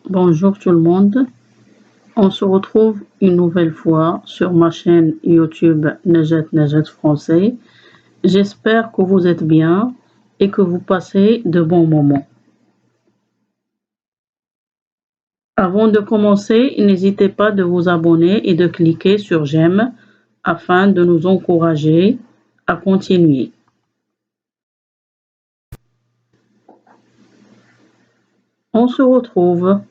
Bonjour tout le monde, on se retrouve une nouvelle fois sur ma chaîne YouTube Najet Français. J'espère que vous êtes bien et que vous passez de bons moments. Avant de commencer, n'hésitez pas de vous abonner et de cliquer sur j'aime afin de nous encourager à continuer. On se retrouve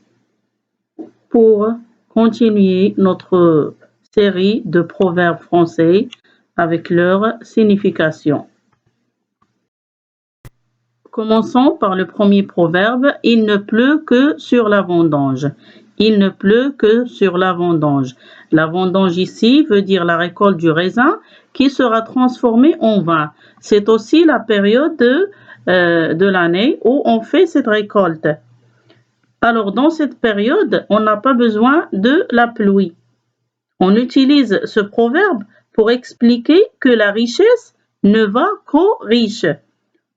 pour continuer notre série de proverbes français avec leur signification. Commençons par le premier proverbe. Il ne pleut que sur la vendange. Il ne pleut que sur la vendange. La vendange ici veut dire la récolte du raisin qui sera transformé en vin. C'est aussi la période de l'année où on fait cette récolte. Alors, dans cette période, on n'a pas besoin de la pluie. On utilise ce proverbe pour expliquer que la richesse ne va qu'aux riches.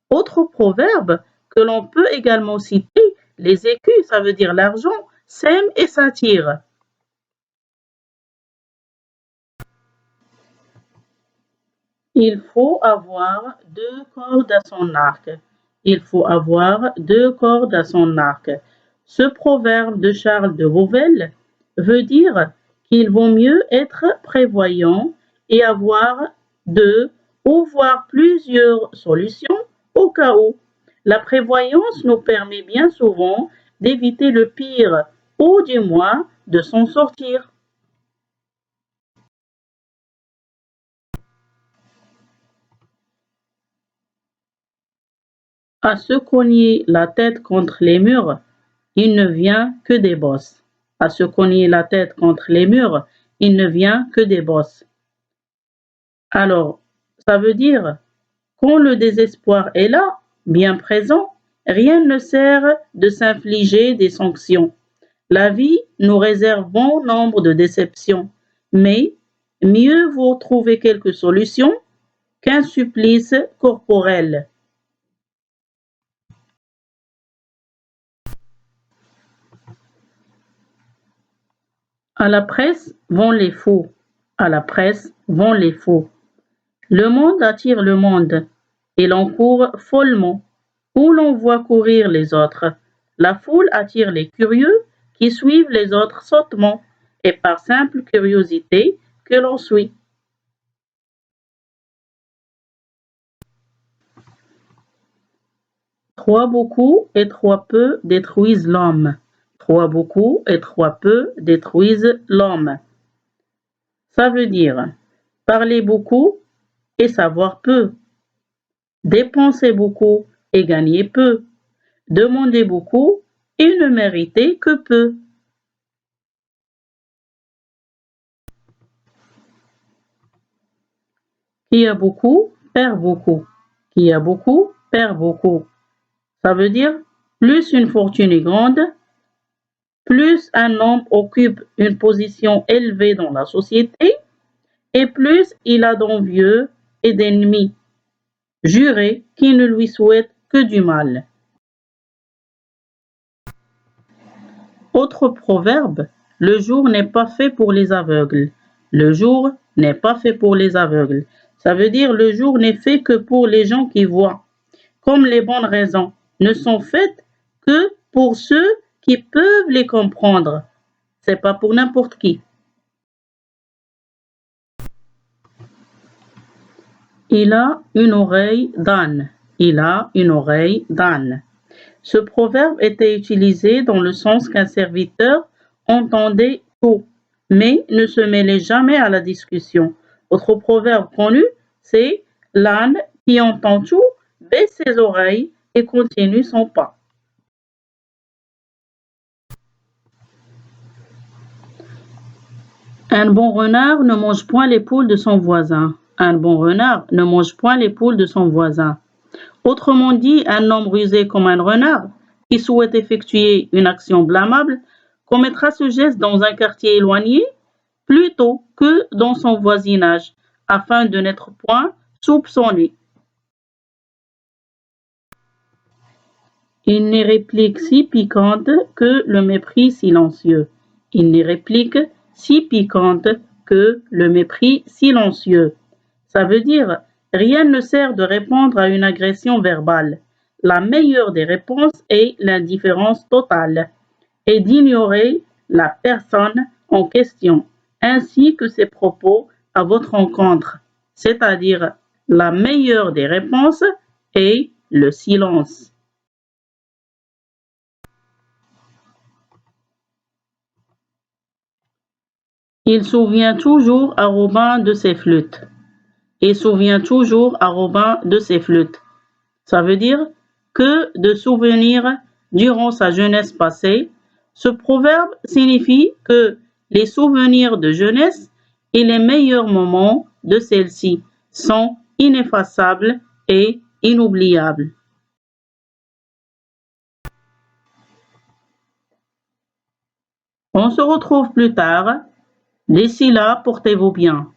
Autre proverbe que l'on peut également citer, les écus, ça veut dire l'argent, sème et s'attire. Il faut avoir 2 cordes à son arc. Il faut avoir 2 cordes à son arc. Ce proverbe de Charles de Beauvais veut dire qu'il vaut mieux être prévoyant et avoir 2 ou voire plusieurs solutions au cas où. La prévoyance nous permet bien souvent d'éviter le pire ou du moins de s'en sortir. À se cogner la tête contre les murs, il ne vient que des bosses. À se cogner la tête contre les murs, il ne vient que des bosses. Alors, ça veut dire, quand le désespoir est là, bien présent, rien ne sert de s'infliger des sanctions. La vie nous réserve bon nombre de déceptions, mais mieux vaut trouver quelques solutions qu'un supplice corporel. À la presse vont les faux. À la presse vont les faux. Le monde attire le monde, et l'on court follement, où l'on voit courir les autres. La foule attire les curieux, qui suivent les autres sottement, et par simple curiosité que l'on suit. Trop beaucoup et trop peu détruisent l'homme. Trop beaucoup et trop peu détruisent l'homme. Ça veut dire parler beaucoup et savoir peu, dépenser beaucoup et gagner peu, demander beaucoup et ne mériter que peu. Qui a beaucoup perd beaucoup. Qui a beaucoup perd beaucoup. Ça veut dire plus une fortune est grande, plus un homme occupe une position élevée dans la société, et plus il a d'envieux et d'ennemis jurés qui ne lui souhaitent que du mal. Autre proverbe, le jour n'est pas fait pour les aveugles. Le jour n'est pas fait pour les aveugles. Ça veut dire le jour n'est fait que pour les gens qui voient. Comme les bonnes raisons ne sont faites que pour ceux qui peuvent les comprendre. C'est pas pour n'importe qui. Il a une oreille d'âne. Il a une oreille d'âne. Ce proverbe était utilisé dans le sens qu'un serviteur entendait tout, mais ne se mêlait jamais à la discussion. Autre proverbe connu, c'est l'âne qui entend tout, baisse ses oreilles et continue son pas. Un bon renard ne mange point les poules de son voisin. Un bon renard ne mange point les poules de son voisin. Autrement dit, un homme rusé comme un renard, qui souhaite effectuer une action blâmable, commettra ce geste dans un quartier éloigné plutôt que dans son voisinage, afin de n'être point soupçonné. Une réplique si piquante que le mépris silencieux. Une réplique si piquante que le mépris silencieux. Ça veut dire, rien ne sert de répondre à une agression verbale. La meilleure des réponses est l'indifférence totale et d'ignorer la personne en question, ainsi que ses propos à votre encontre. C'est-à-dire, la meilleure des réponses est le silence. Il souvient toujours à Robin de ses flûtes. Il souvient toujours à Robin de ses flûtes. Ça veut dire que de souvenirs durant sa jeunesse passée. Ce proverbe signifie que les souvenirs de jeunesse et les meilleurs moments de celle-ci sont ineffaçables et inoubliables. On se retrouve plus tard. D'ici là, portez-vous bien.